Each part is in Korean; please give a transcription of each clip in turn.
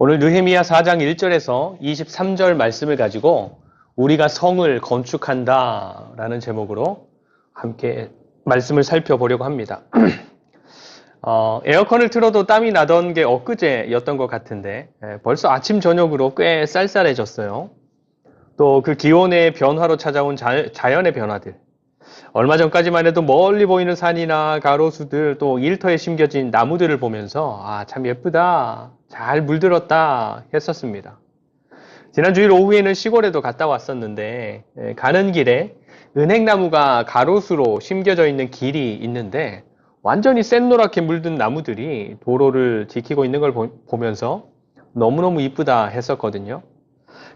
오늘 느헤미야 4장 1절에서 23절 말씀을 가지고 우리가 성을 건축한다 라는 제목으로 함께 말씀을 살펴보려고 합니다. 에어컨을 틀어도 땀이 나던 게 엊그제였던 것 같은데 벌써 아침 저녁으로 꽤 쌀쌀해졌어요. 또 그 기온의 변화로 찾아온 자연의 변화들, 얼마 전까지만 해도 멀리 보이는 산이나 가로수들, 또 일터에 심겨진 나무들을 보면서 참 예쁘다, 잘 물들었다 했었습니다. 지난 주일 오후에는 시골에도 갔다 왔었는데 가는 길에 은행나무가 가로수로 심겨져 있는 길이 있는데 완전히 샛노랗게 물든 나무들이 도로를 지키고 있는 걸 보면서 너무너무 이쁘다 했었거든요.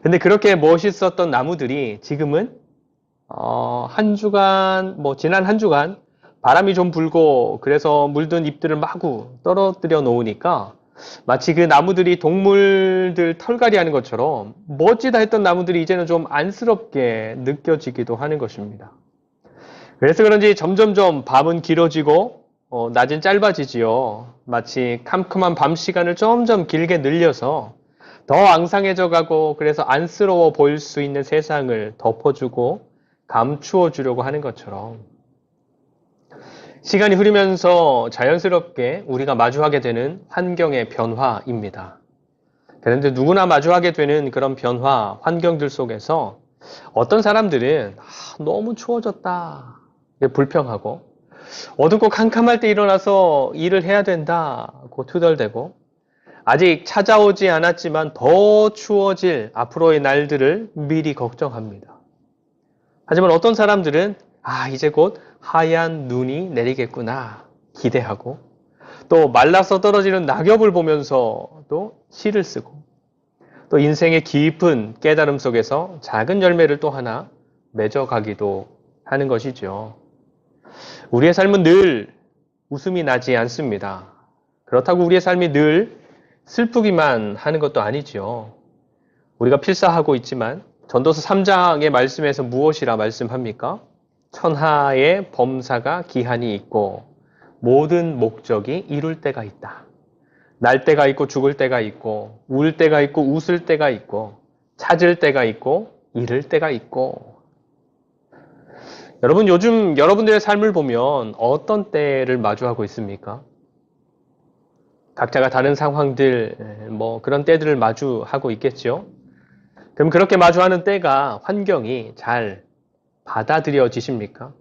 근데 그렇게 멋있었던 나무들이 지금은 지난 한 주간 바람이 좀 불고 그래서 물든 잎들을 마구 떨어뜨려 놓으니까 마치 그 나무들이 동물들 털갈이 하는 것처럼 멋지다 했던 나무들이 이제는 좀 안쓰럽게 느껴지기도 하는 것입니다. 그래서 그런지 점점점 밤은 길어지고 낮은 짧아지지요. 마치 캄캄한 밤 시간을 점점 길게 늘려서 더 앙상해져 가고 그래서 안쓰러워 보일 수 있는 세상을 덮어주고 감추어 주려고 하는 것처럼 시간이 흐르면서 자연스럽게 우리가 마주하게 되는 환경의 변화입니다. 그런데 누구나 마주하게 되는 그런 변화, 환경들 속에서 어떤 사람들은 너무 추워졌다, 불평하고 어둡고 캄캄할 때 일어나서 일을 해야 된다고 투덜대고 아직 찾아오지 않았지만 더 추워질 앞으로의 날들을 미리 걱정합니다. 하지만 어떤 사람들은 이제 곧 하얀 눈이 내리겠구나 기대하고 또 말라서 떨어지는 낙엽을 보면서 또 시를 쓰고 또 인생의 깊은 깨달음 속에서 작은 열매를 또 하나 맺어가기도 하는 것이죠. 우리의 삶은 늘 웃음이 나지 않습니다. 그렇다고 우리의 삶이 늘 슬프기만 하는 것도 아니지요. 우리가 필사하고 있지만 전도서 3장의 말씀에서 무엇이라 말씀합니까? 천하의 범사가 기한이 있고 모든 목적이 이룰 때가 있다. 날 때가 있고 죽을 때가 있고 울 때가 있고 웃을 때가 있고 찾을 때가 있고 잃을 때가 있고. 여러분, 요즘 여러분들의 삶을 보면 어떤 때를 마주하고 있습니까? 각자가 다른 상황들, 그런 때들을 마주하고 있겠죠. 그럼 그렇게 마주하는 때가 환경이 잘 받아들여지십니까?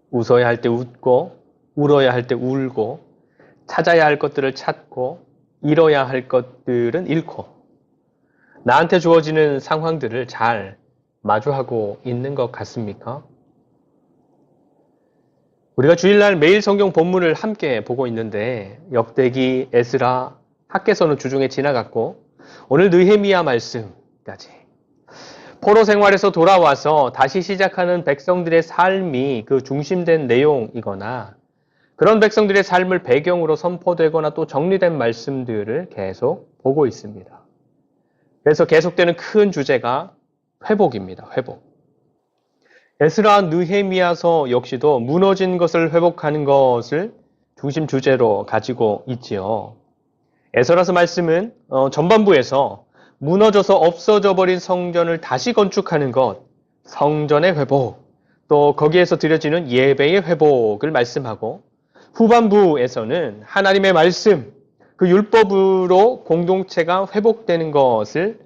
웃어야 할 때 웃고, 울어야 할 때 울고, 찾아야 할 것들을 찾고, 잃어야 할 것들은 잃고, 나한테 주어지는 상황들을 잘 마주하고 있는 것 같습니까? 우리가 주일날 매일 성경 본문을 함께 보고 있는데 역대기, 에스라, 학개서는 주중에 지나갔고 오늘 느헤미야 말씀까지 포로 생활에서 돌아와서 다시 시작하는 백성들의 삶이 그 중심된 내용이거나 그런 백성들의 삶을 배경으로 선포되거나 또 정리된 말씀들을 계속 보고 있습니다. 그래서 계속되는 큰 주제가 회복입니다. 회복. 에스라 느헤미야서 역시도 무너진 것을 회복하는 것을 중심 주제로 가지고 있지요. 에스라서 말씀은 전반부에서 무너져서 없어져 버린 성전을 다시 건축하는 것, 성전의 회복, 또 거기에서 드려지는 예배의 회복을 말씀하고 후반부에서는 하나님의 말씀, 그 율법으로 공동체가 회복되는 것을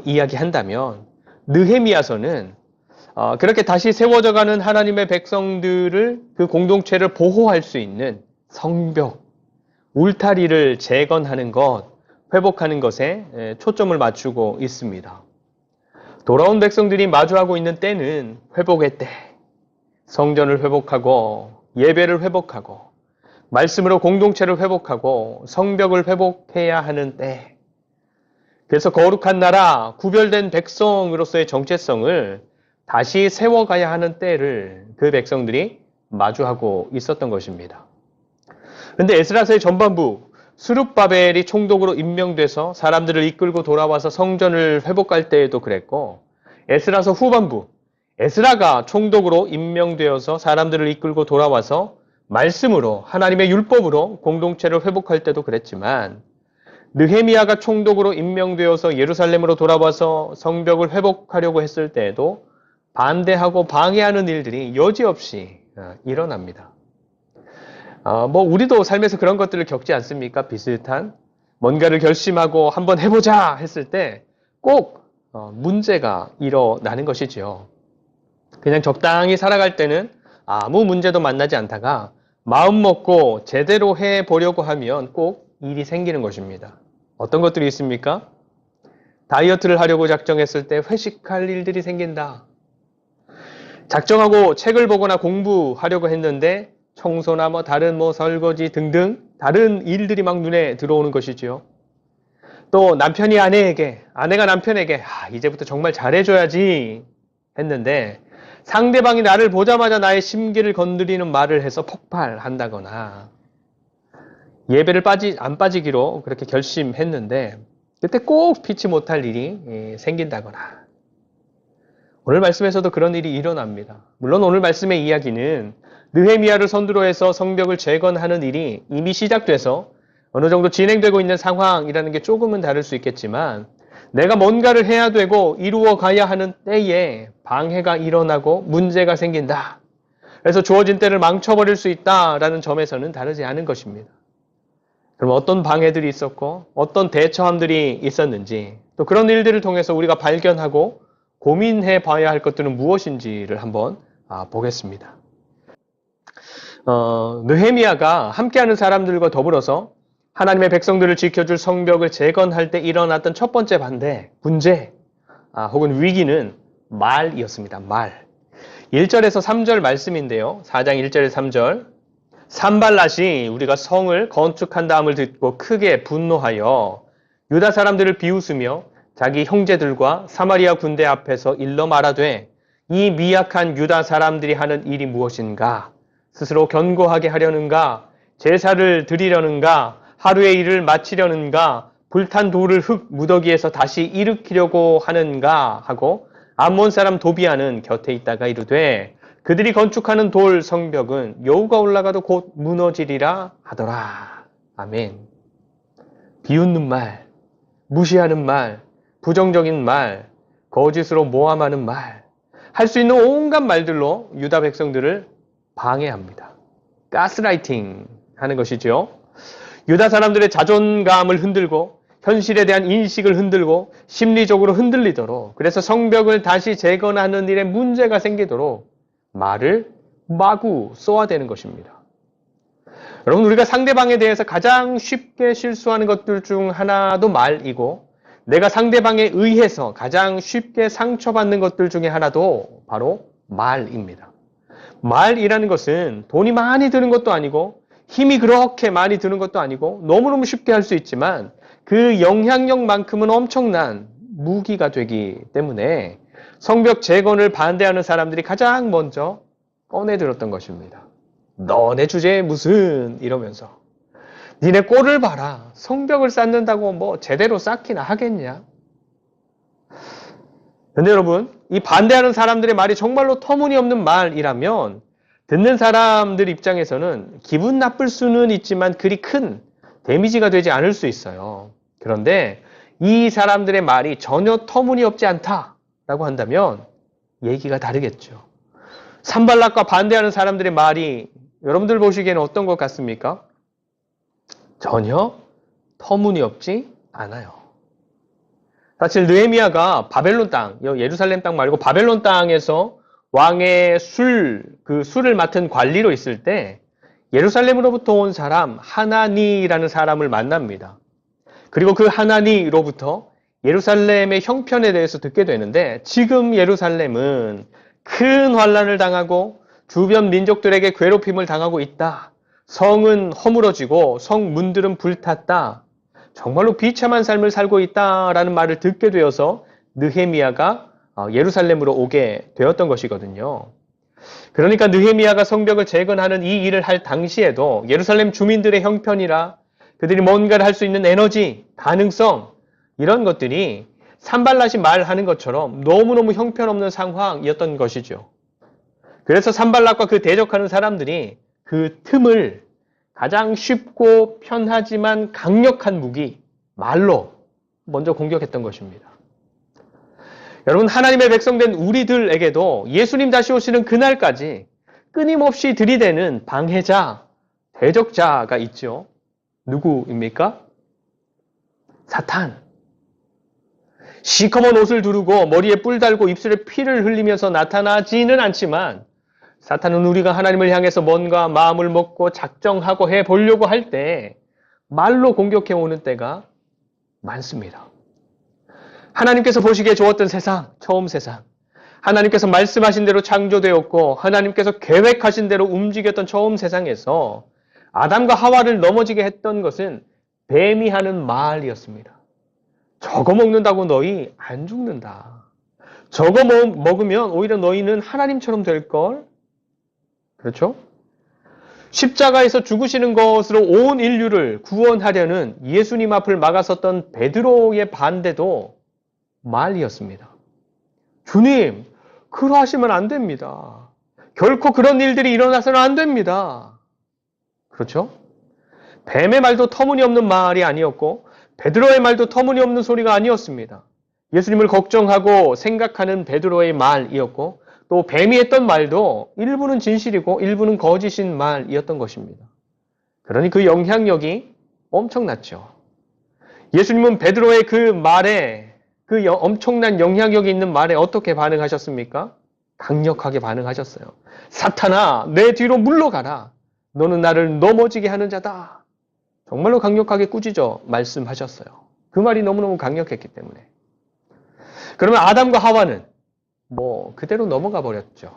이야기한다면 느헤미야서는 그렇게 다시 세워져가는 하나님의 백성들을 그 공동체를 보호할 수 있는 성벽, 울타리를 재건하는 것, 회복하는 것에 초점을 맞추고 있습니다. 돌아온 백성들이 마주하고 있는 때는 회복의 때, 성전을 회복하고 예배를 회복하고 말씀으로 공동체를 회복하고 성벽을 회복해야 하는 때, 그래서 거룩한 나라, 구별된 백성으로서의 정체성을 다시 세워가야 하는 때를 그 백성들이 마주하고 있었던 것입니다. 그런데 에스라서의 전반부, 스룹바벨이 총독으로 임명돼서 사람들을 이끌고 돌아와서 성전을 회복할 때에도 그랬고, 에스라서 후반부, 에스라가 총독으로 임명되어서 사람들을 이끌고 돌아와서 말씀으로 하나님의 율법으로 공동체를 회복할 때도 그랬지만 느헤미야가 총독으로 임명되어서 예루살렘으로 돌아와서 성벽을 회복하려고 했을 때에도 반대하고 방해하는 일들이 여지없이 일어납니다. 우리도 삶에서 그런 것들을 겪지 않습니까? 비슷한 뭔가를 결심하고 한번 해보자 했을 때 꼭 문제가 일어나는 것이지요. 그냥 적당히 살아갈 때는 아무 문제도 만나지 않다가 마음 먹고 제대로 해보려고 하면 꼭 일이 생기는 것입니다. 어떤 것들이 있습니까? 다이어트를 하려고 작정했을 때 회식할 일들이 생긴다. 작정하고 책을 보거나 공부하려고 했는데 청소나 다른 설거지 등등 다른 일들이 막 눈에 들어오는 것이지요. 또 남편이 아내에게, 아내가 남편에게 이제부터 정말 잘해줘야지 했는데 상대방이 나를 보자마자 나의 심기를 건드리는 말을 해서 폭발한다거나 예배를 안 빠지기로 그렇게 결심했는데 그때 꼭 피치 못할 일이 생긴다거나 오늘 말씀에서도 그런 일이 일어납니다. 물론 오늘 말씀의 이야기는 느헤미야를 선두로 해서 성벽을 재건하는 일이 이미 시작돼서 어느 정도 진행되고 있는 상황이라는 게 조금은 다를 수 있겠지만 내가 뭔가를 해야 되고 이루어 가야 하는 때에 방해가 일어나고 문제가 생긴다. 그래서 주어진 때를 망쳐버릴 수 있다라는 점에서는 다르지 않은 것입니다. 그럼 어떤 방해들이 있었고 어떤 대처함들이 있었는지 또 그런 일들을 통해서 우리가 발견하고 고민해 봐야 할 것들은 무엇인지를 한번 보겠습니다. 느헤미야가 함께하는 사람들과 더불어서 하나님의 백성들을 지켜줄 성벽을 재건할 때 일어났던 첫 번째 문제 혹은 위기는 말이었습니다. 말. 1절에서 3절 말씀인데요. 4장 1절에서 3절. 산발랏이 우리가 성을 건축한 다음을 듣고 크게 분노하여 유다 사람들을 비웃으며 자기 형제들과 사마리아 군대 앞에서 일러 말하되 이 미약한 유다 사람들이 하는 일이 무엇인가? 스스로 견고하게 하려는가? 제사를 드리려는가? 하루의 일을 마치려는가? 불탄 돌을 흙 무더기에서 다시 일으키려고 하는가? 하고 암몬 사람 도비아는 곁에 있다가 이르되 그들이 건축하는 돌 성벽은 여우가 올라가도 곧 무너지리라 하더라. 아멘. 비웃는 말, 무시하는 말, 부정적인 말, 거짓으로 모함하는 말, 할 수 있는 온갖 말들로 유다 백성들을 방해합니다. 가스라이팅 하는 것이죠. 유다 사람들의 자존감을 흔들고 현실에 대한 인식을 흔들고 심리적으로 흔들리도록 그래서 성벽을 다시 재건하는 일에 문제가 생기도록 말을 마구 쏘아대는 것입니다. 여러분 우리가 상대방에 대해서 가장 쉽게 실수하는 것들 중 하나도 말이고 내가 상대방에 의해서 가장 쉽게 상처받는 것들 중에 하나도 바로 말입니다. 말이라는 것은 돈이 많이 드는 것도 아니고 힘이 그렇게 많이 드는 것도 아니고 너무너무 쉽게 할 수 있지만 그 영향력만큼은 엄청난 무기가 되기 때문에 성벽 재건을 반대하는 사람들이 가장 먼저 꺼내들었던 것입니다. 너네 주제에 무슨 이러면서 니네 꼴을 봐라. 성벽을 쌓는다고 제대로 쌓기나 하겠냐? 근데 여러분 이 반대하는 사람들의 말이 정말로 터무니없는 말이라면 듣는 사람들 입장에서는 기분 나쁠 수는 있지만 그리 큰 데미지가 되지 않을 수 있어요. 그런데 이 사람들의 말이 전혀 터무니없지 않다라고 한다면 얘기가 다르겠죠. 산발락과 반대하는 사람들의 말이 여러분들 보시기에는 어떤 것 같습니까? 전혀 터무니없지 않아요. 사실 느헤미야가 바벨론 땅, 예루살렘 땅 말고 바벨론 땅에서 왕의 술을 맡은 관리로 있을 때 예루살렘으로부터 온 사람 하나니라는 사람을 만납니다. 그리고 그 하나니로부터 예루살렘의 형편에 대해서 듣게 되는데 지금 예루살렘은 큰 환란을 당하고 주변 민족들에게 괴롭힘을 당하고 있다. 성은 허물어지고 성문들은 불탔다. 정말로 비참한 삶을 살고 있다라는 말을 듣게 되어서 느헤미야가 예루살렘으로 오게 되었던 것이거든요. 그러니까 느헤미야가 성벽을 재건하는 이 일을 할 당시에도 예루살렘 주민들의 형편이라 그들이 뭔가를 할 수 있는 에너지, 가능성 이런 것들이 산발랏이 말하는 것처럼 너무너무 형편없는 상황이었던 것이죠. 그래서 산발랏과 그 대적하는 사람들이 그 틈을 가장 쉽고 편하지만 강력한 무기, 말로 먼저 공격했던 것입니다. 여러분, 하나님의 백성된 우리들에게도 예수님 다시 오시는 그날까지 끊임없이 들이대는 방해자, 대적자가 있죠. 누구입니까? 사탄. 시커먼 옷을 두르고 머리에 뿔 달고 입술에 피를 흘리면서 나타나지는 않지만 사탄은 우리가 하나님을 향해서 뭔가 마음을 먹고 작정하고 해보려고 할 때 말로 공격해 오는 때가 많습니다. 하나님께서 보시기에 좋았던 세상, 처음 세상. 하나님께서 말씀하신 대로 창조되었고 하나님께서 계획하신 대로 움직였던 처음 세상에서 아담과 하와를 넘어지게 했던 것은 뱀이 하는 말이었습니다. 저거 먹는다고 너희 안 죽는다. 저거 먹으면 오히려 너희는 하나님처럼 될걸? 그렇죠? 십자가에서 죽으시는 것으로 온 인류를 구원하려는 예수님 앞을 막았었던 베드로의 반대도 말이었습니다. 주님, 그러하시면 안 됩니다. 결코 그런 일들이 일어나서는 안 됩니다. 그렇죠? 뱀의 말도 터무니없는 말이 아니었고 베드로의 말도 터무니없는 소리가 아니었습니다. 예수님을 걱정하고 생각하는 베드로의 말이었고 또 뱀이 했던 말도 일부는 진실이고 일부는 거짓인 말이었던 것입니다. 그러니 그 영향력이 엄청났죠. 예수님은 베드로의 그 말에, 그 엄청난 영향력이 있는 말에 어떻게 반응하셨습니까? 강력하게 반응하셨어요. 사탄아, 내 뒤로 물러가라. 너는 나를 넘어지게 하는 자다. 정말로 강력하게 꾸짖어 말씀하셨어요. 그 말이 너무너무 강력했기 때문에. 그러면 아담과 하와는 그대로 넘어가 버렸죠.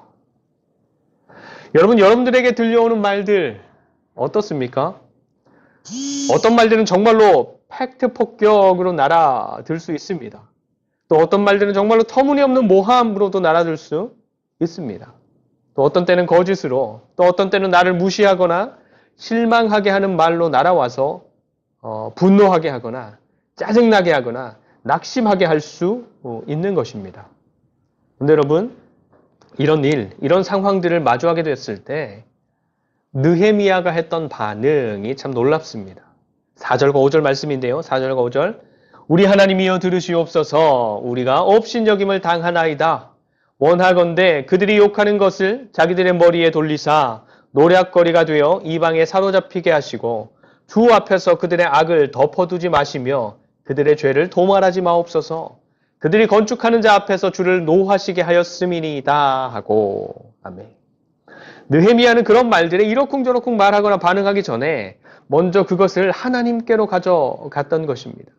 여러분, 여러분들에게 들려오는 말들 어떻습니까? 어떤 말들은 정말로 팩트 폭격으로 날아들 수 있습니다. 또 어떤 말들은 정말로 터무니없는 모함으로도 날아들 수 있습니다. 또 어떤 때는 거짓으로, 또 어떤 때는 나를 무시하거나 실망하게 하는 말로 날아와서 분노하게 하거나 짜증나게 하거나 낙심하게 할 수 있는 것입니다. 그런데 여러분, 이런 상황들을 마주하게 됐을 때 느헤미야가 했던 반응이 참 놀랍습니다. 4절과 5절 말씀인데요. 4절과 5절. 우리 하나님이여 들으시옵소서. 우리가 업신여김을 당하나이다. 원하건대 그들이 욕하는 것을 자기들의 머리에 돌리사 노략거리가 되어 이방에 사로잡히게 하시고 주 앞에서 그들의 악을 덮어두지 마시며 그들의 죄를 도말하지 마옵소서. 그들이 건축하는 자 앞에서 주를 노하시게 하였음이니이다 하고. 아멘. 느헤미야는 그런 말들에 이러쿵저러쿵 말하거나 반응하기 전에 먼저 그것을 하나님께로 가져갔던 것입니다.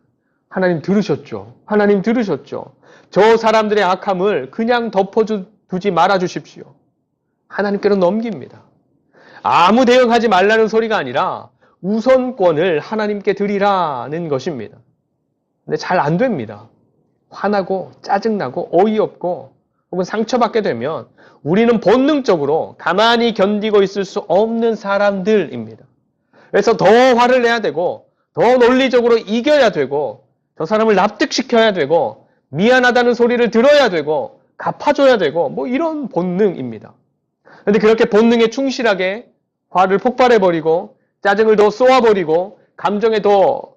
하나님 들으셨죠? 하나님 들으셨죠? 저 사람들의 악함을 그냥 덮어두지 말아주십시오. 하나님께로 넘깁니다. 아무 대응하지 말라는 소리가 아니라 우선권을 하나님께 드리라는 것입니다. 근데 잘 안 됩니다. 화나고 짜증나고 어이없고 혹은 상처받게 되면 우리는 본능적으로 가만히 견디고 있을 수 없는 사람들입니다. 그래서 더 화를 내야 되고 더 논리적으로 이겨야 되고 저 사람을 납득시켜야 되고 미안하다는 소리를 들어야 되고 갚아줘야 되고 이런 본능입니다. 그런데 그렇게 본능에 충실하게 화를 폭발해버리고 짜증을 더 쏘아버리고 감정을 더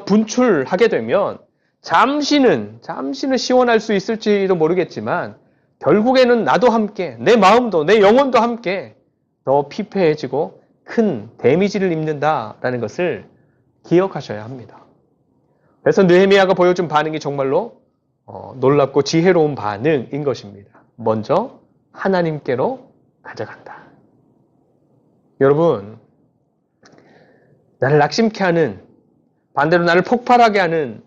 분출하게 되면 잠시는 시원할 수 있을지도 모르겠지만 결국에는 나도 함께 내 마음도 내 영혼도 함께 더 피폐해지고 큰 데미지를 입는다라는 것을 기억하셔야 합니다. 그래서 느헤미야가 보여준 반응이 정말로 놀랍고 지혜로운 반응인 것입니다. 먼저 하나님께로 가져간다. 여러분, 나를 낙심케 하는, 반대로 나를 폭발하게 하는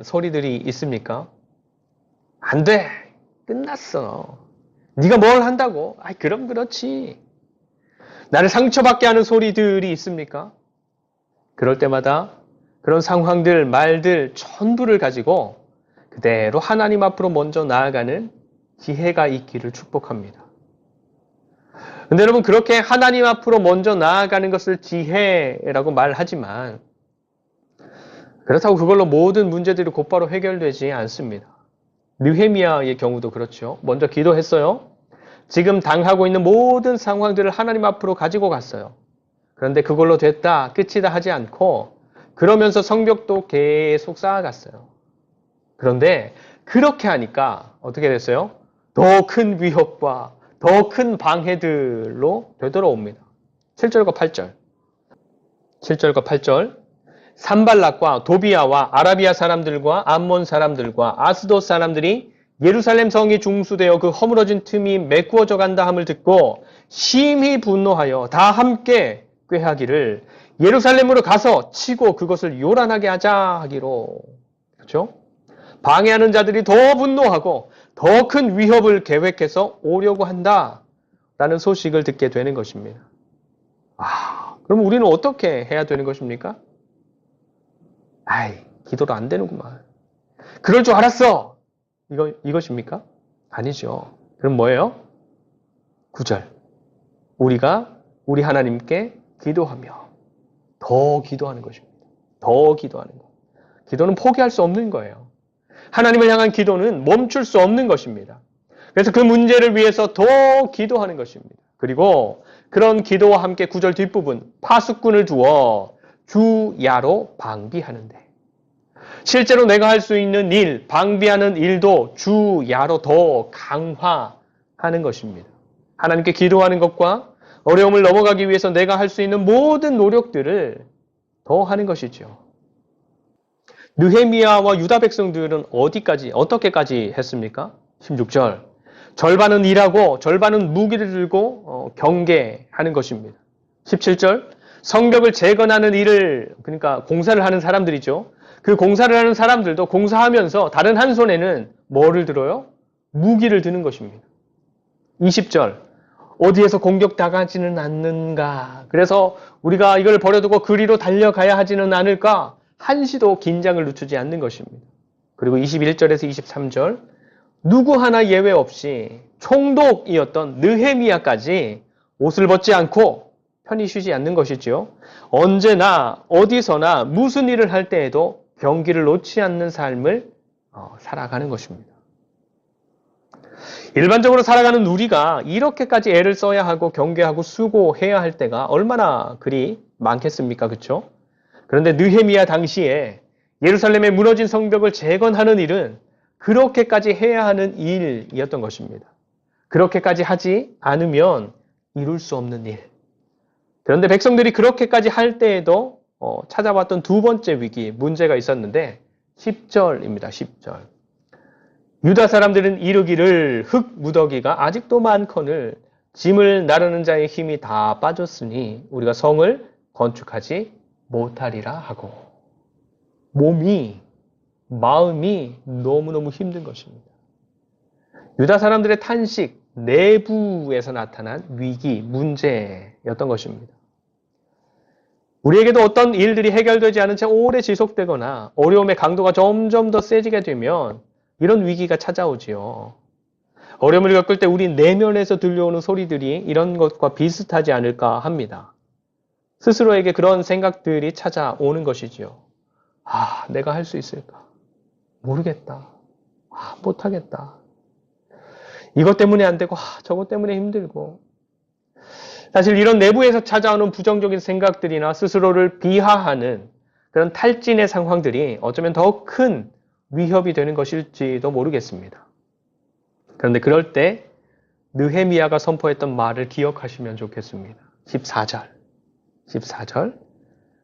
소리들이 있습니까? 안 돼. 끝났어. 네가 뭘 한다고? 그럼 그렇지. 나를 상처받게 하는 소리들이 있습니까? 그럴 때마다 그런 상황들, 말들 전부를 가지고 그대로 하나님 앞으로 먼저 나아가는 지혜가 있기를 축복합니다. 근데 여러분, 그렇게 하나님 앞으로 먼저 나아가는 것을 지혜라고 말하지만 그렇다고 그걸로 모든 문제들이 곧바로 해결되지 않습니다. 느헤미야의 경우도 그렇죠. 먼저 기도했어요. 지금 당하고 있는 모든 상황들을 하나님 앞으로 가지고 갔어요. 그런데 그걸로 됐다, 끝이다 하지 않고 그러면서 성벽도 계속 쌓아갔어요. 그런데 그렇게 하니까 어떻게 됐어요? 더 큰 위협과 더 큰 방해들로 되돌아옵니다. 7절과 8절. 7절과 8절. 산발락과 도비아와 아라비아 사람들과 암몬 사람들과 아스돗 사람들이 예루살렘 성이 중수되어 그 허물어진 틈이 메꾸어져 간다 함을 듣고 심히 분노하여 다 함께 꾀하기를 예루살렘으로 가서 치고 그것을 요란하게 하자 하기로. 그렇죠? 방해하는 자들이 더 분노하고 더 큰 위협을 계획해서 오려고 한다라는 소식을 듣게 되는 것입니다. 그럼 우리는 어떻게 해야 되는 것입니까? 기도로 안 되는구만. 그럴 줄 알았어. 이것입니까? 아니죠. 그럼 뭐예요? 9절. 우리가 우리 하나님께 기도하며 더 기도하는 것입니다. 더 기도하는 것. 기도는 포기할 수 없는 거예요. 하나님을 향한 기도는 멈출 수 없는 것입니다. 그래서 그 문제를 위해서 더 기도하는 것입니다. 그리고 그런 기도와 함께 9절 뒷부분 파수꾼을 두어 주야로 방비하는데 실제로 내가 할 수 있는 일, 방비하는 일도 주야로 더 강화하는 것입니다. 하나님께 기도하는 것과 어려움을 넘어가기 위해서 내가 할 수 있는 모든 노력들을 더 하는 것이죠. 느헤미야와 유다 백성들은 어떻게까지 했습니까? 16절. 절반은 일하고 절반은 무기를 들고 경계하는 것입니다. 17절. 성벽을 재건하는 일을, 그러니까 공사를 하는 사람들이죠. 그 공사를 하는 사람들도 공사하면서 다른 한 손에는 뭐를 들어요? 무기를 드는 것입니다. 20절. 어디에서 공격당하지는 않는가. 그래서 우리가 이걸 버려두고 그리로 달려가야 하지는 않을까. 한시도 긴장을 늦추지 않는 것입니다. 그리고 21절에서 23절. 누구 하나 예외 없이 총독이었던 느헤미야까지 옷을 벗지 않고 편히 쉬지 않는 것이지요. 언제나 어디서나 무슨 일을 할 때에도 경기를 놓지 않는 삶을 살아가는 것입니다. 일반적으로 살아가는 우리가 이렇게까지 애를 써야 하고 경계하고 수고해야 할 때가 얼마나 그리 많겠습니까? 그렇죠? 그런데 느헤미야 당시에 예루살렘의 무너진 성벽을 재건하는 일은 그렇게까지 해야 하는 일이었던 것입니다. 그렇게까지 하지 않으면 이룰 수 없는 일. 그런데 백성들이 그렇게까지 할 때에도 찾아왔던 두 번째 위기, 문제가 있었는데 10절입니다. 10절. 유다 사람들은 이르기를 흙 무더기가 아직도 많거늘 짐을 나르는 자의 힘이 다 빠졌으니 우리가 성을 건축하지 못하리라 하고 몸이 마음이 너무너무 힘든 것입니다. 유다 사람들의 탄식, 내부에서 나타난 위기, 문제였던 것입니다. 우리에게도 어떤 일들이 해결되지 않은 채 오래 지속되거나 어려움의 강도가 점점 더 세지게 되면 이런 위기가 찾아오지요. 어려움을 겪을 때 우리 내면에서 들려오는 소리들이 이런 것과 비슷하지 않을까 합니다. 스스로에게 그런 생각들이 찾아오는 것이지요. 내가 할 수 있을까? 모르겠다. 못하겠다. 이것 때문에 안 되고, 저것 때문에 힘들고. 사실 이런 내부에서 찾아오는 부정적인 생각들이나 스스로를 비하하는 그런 탈진의 상황들이 어쩌면 더 큰 위협이 되는 것일지도 모르겠습니다. 그런데 그럴 때 느헤미야가 선포했던 말을 기억하시면 좋겠습니다. 14절.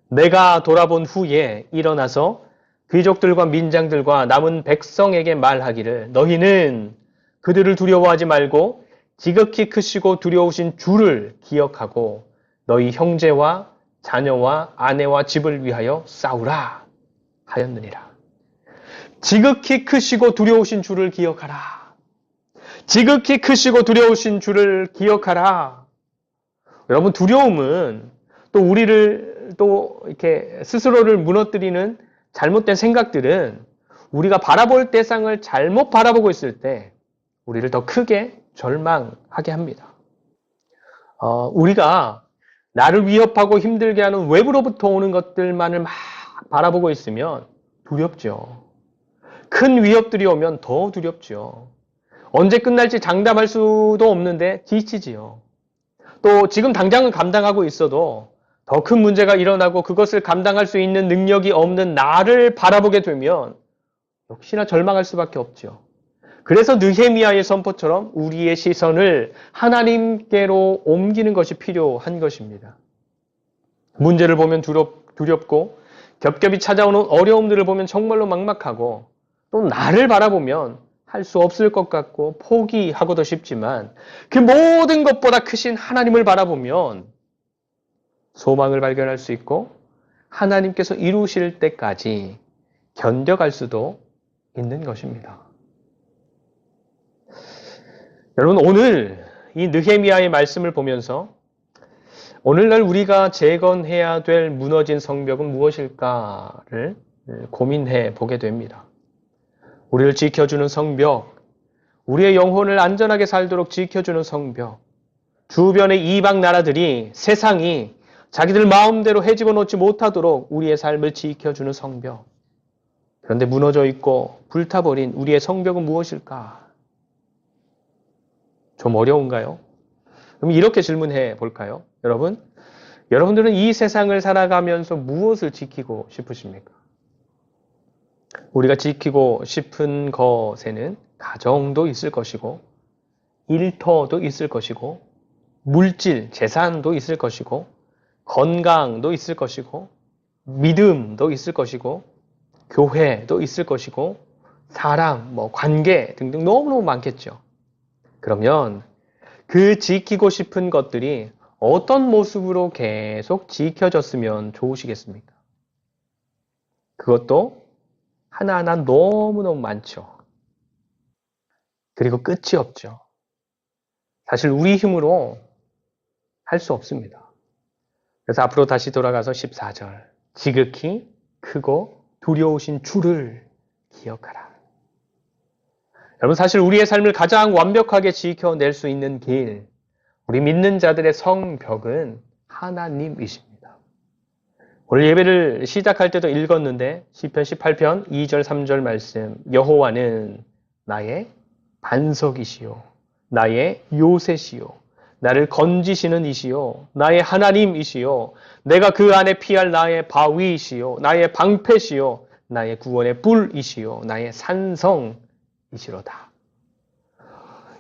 내가 돌아본 후에 일어나서 귀족들과 민장들과 남은 백성에게 말하기를 너희는 그들을 두려워하지 말고 지극히 크시고 두려우신 주를 기억하고 너희 형제와 자녀와 아내와 집을 위하여 싸우라 하였느니라. 지극히 크시고 두려우신 주를 기억하라. 지극히 크시고 두려우신 주를 기억하라. 여러분, 두려움은 또 우리를 또 이렇게 스스로를 무너뜨리는 잘못된 생각들은 우리가 바라볼 대상을 잘못 바라보고 있을 때 우리를 더 크게 절망하게 합니다. 우리가 나를 위협하고 힘들게 하는 외부로부터 오는 것들만을 막 바라보고 있으면 두렵죠. 큰 위협들이 오면 더 두렵죠. 언제 끝날지 장담할 수도 없는데 지치지요. 또 지금 당장은 감당하고 있어도 더 큰 문제가 일어나고 그것을 감당할 수 있는 능력이 없는 나를 바라보게 되면 역시나 절망할 수밖에 없죠. 그래서 느헤미야의 선포처럼 우리의 시선을 하나님께로 옮기는 것이 필요한 것입니다. 문제를 보면 두렵고 겹겹이 찾아오는 어려움들을 보면 정말로 막막하고 또 나를 바라보면 할 수 없을 것 같고 포기하고도 싶지만 그 모든 것보다 크신 하나님을 바라보면 소망을 발견할 수 있고 하나님께서 이루실 때까지 견뎌갈 수도 있는 것입니다. 여러분, 오늘 이 느헤미야의 말씀을 보면서 오늘날 우리가 재건해야 될 무너진 성벽은 무엇일까를 고민해 보게 됩니다. 우리를 지켜주는 성벽, 우리의 영혼을 안전하게 살도록 지켜주는 성벽, 주변의 이방 나라들이 세상이 자기들 마음대로 헤집어 놓지 못하도록 우리의 삶을 지켜주는 성벽. 그런데 무너져 있고 불타버린 우리의 성벽은 무엇일까? 좀 어려운가요? 그럼 이렇게 질문해 볼까요? 여러분들은 이 세상을 살아가면서 무엇을 지키고 싶으십니까? 우리가 지키고 싶은 것에는 가정도 있을 것이고, 일터도 있을 것이고, 물질, 재산도 있을 것이고, 건강도 있을 것이고, 믿음도 있을 것이고, 교회도 있을 것이고, 사랑, 관계 등등 너무너무 많겠죠. 그러면 그 지키고 싶은 것들이 어떤 모습으로 계속 지켜졌으면 좋으시겠습니까? 그것도 하나하나 너무너무 많죠. 그리고 끝이 없죠. 사실 우리 힘으로 할 수 없습니다. 그래서 앞으로 다시 돌아가서 14절. 지극히 크고 두려우신 주를 기억하라. 여러분, 사실 우리의 삶을 가장 완벽하게 지켜낼 수 있는 길, 우리 믿는 자들의 성벽은 하나님이십니다. 오늘 예배를 시작할 때도 읽었는데 시편 18편 2절 3절 말씀, 여호와는 나의 반석이시요 나의 요새시요 나를 건지시는 이시요 나의 하나님이시요 내가 그 안에 피할 나의 바위이시요 나의 방패시요 나의 구원의 뿔이시요 나의 산성이시로다.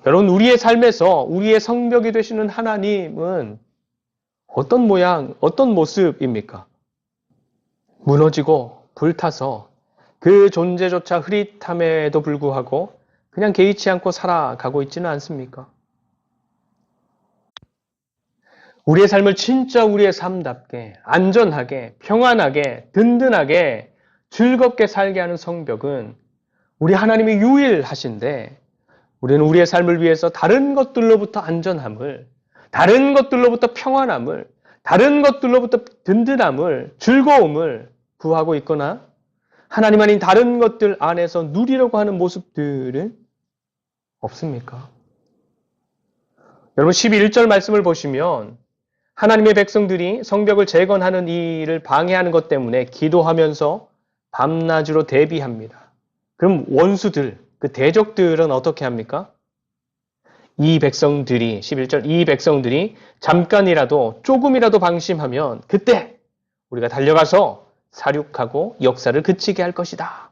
여러분, 우리의 삶에서 우리의 성벽이 되시는 하나님은 어떤 모양, 어떤 모습입니까? 무너지고 불타서 그 존재조차 흐릿함에도 불구하고 그냥 개의치 않고 살아가고 있지는 않습니까? 우리의 삶을 진짜 우리의 삶답게, 안전하게, 평안하게, 든든하게, 즐겁게 살게 하는 성벽은 우리 하나님이 유일하신데, 우리는 우리의 삶을 위해서 다른 것들로부터 안전함을, 다른 것들로부터 평안함을, 다른 것들로부터 든든함을, 즐거움을 구하고 있거나 하나님 아닌 다른 것들 안에서 누리려고 하는 모습들은 없습니까? 여러분, 11절 말씀을 보시면 하나님의 백성들이 성벽을 재건하는 일을 방해하는 것 때문에 기도하면서 밤낮으로 대비합니다. 그럼 원수들, 그 대적들은 어떻게 합니까? 이 백성들이, 11절, 이 백성들이 잠깐이라도, 조금이라도 방심하면 그때 우리가 달려가서 사륙하고 역사를 그치게 할 것이다.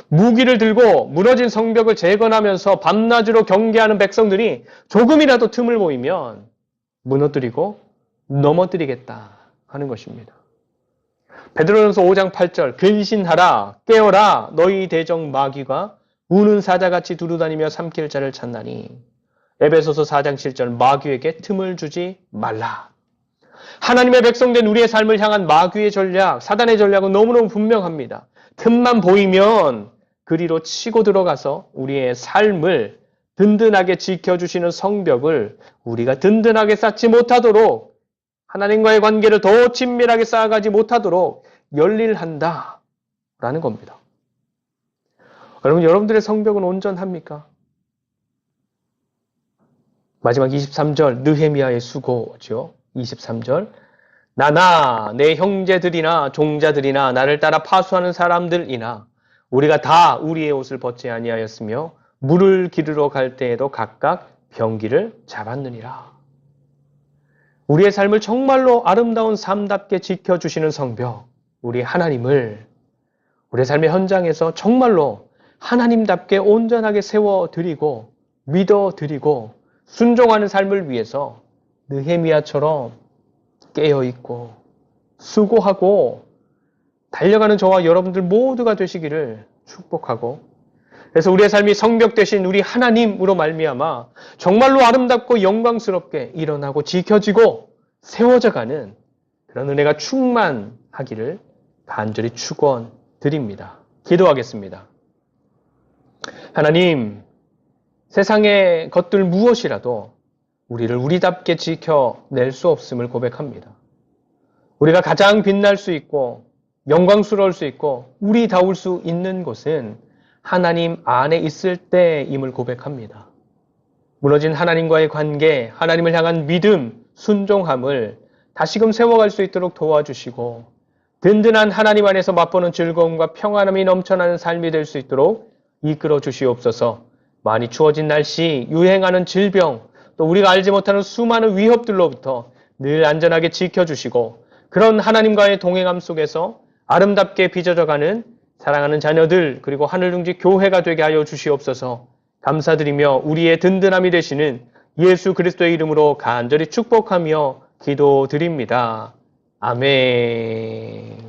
무기를 들고 무너진 성벽을 재건하면서 밤낮으로 경계하는 백성들이 조금이라도 틈을 보이면 무너뜨리고 넘어뜨리겠다 하는 것입니다. 베드로전서 5장 8절, 근신하라, 깨어라, 너희 대적 마귀가 우는 사자같이 두루다니며 삼킬 자를 찾나니. 에베소서 4장 7절, 마귀에게 틈을 주지 말라. 하나님의 백성된 우리의 삶을 향한 마귀의 전략, 사단의 전략은 너무너무 분명합니다. 틈만 보이면 그리로 치고 들어가서 우리의 삶을 든든하게 지켜주시는 성벽을 우리가 든든하게 쌓지 못하도록, 하나님과의 관계를 더 친밀하게 쌓아가지 못하도록 열일한다 라는 겁니다. 여러분들의 성벽은 온전합니까? 마지막 23절, 느헤미야의 수고죠. 23절, 나나 내 형제들이나 종자들이나 나를 따라 파수하는 사람들이나 우리가 다 우리의 옷을 벗지 아니하였으며 물을 기르러 갈 때에도 각각 병기를 잡았느니라. 우리의 삶을 정말로 아름다운 삶답게 지켜주시는 성벽, 우리 하나님을 우리의 삶의 현장에서 정말로 하나님답게 온전하게 세워드리고 믿어드리고 순종하는 삶을 위해서 느헤미야처럼 깨어있고 수고하고 달려가는 저와 여러분들 모두가 되시기를 축복하고, 그래서 우리의 삶이 성벽 되신 우리 하나님으로 말미암아 정말로 아름답고 영광스럽게 일어나고 지켜지고 세워져가는 그런 은혜가 충만하기를 간절히 축원드립니다. 기도하겠습니다. 하나님, 세상의 것들 무엇이라도 우리를 우리답게 지켜낼 수 없음을 고백합니다. 우리가 가장 빛날 수 있고 영광스러울 수 있고 우리다울 수 있는 곳은 하나님 안에 있을 때임을 고백합니다. 무너진 하나님과의 관계, 하나님을 향한 믿음, 순종함을 다시금 세워갈 수 있도록 도와주시고 든든한 하나님 안에서 맛보는 즐거움과 평안함이 넘쳐나는 삶이 될 수 있도록 이끌어 주시옵소서. 많이 추워진 날씨, 유행하는 질병, 또 우리가 알지 못하는 수많은 위협들로부터 늘 안전하게 지켜주시고 그런 하나님과의 동행함 속에서 아름답게 빚어져가는 사랑하는 자녀들 그리고 하늘둥지 교회가 되게 하여 주시옵소서. 감사드리며 우리의 든든함이 되시는 예수 그리스도의 이름으로 간절히 축복하며 기도드립니다. 아멘.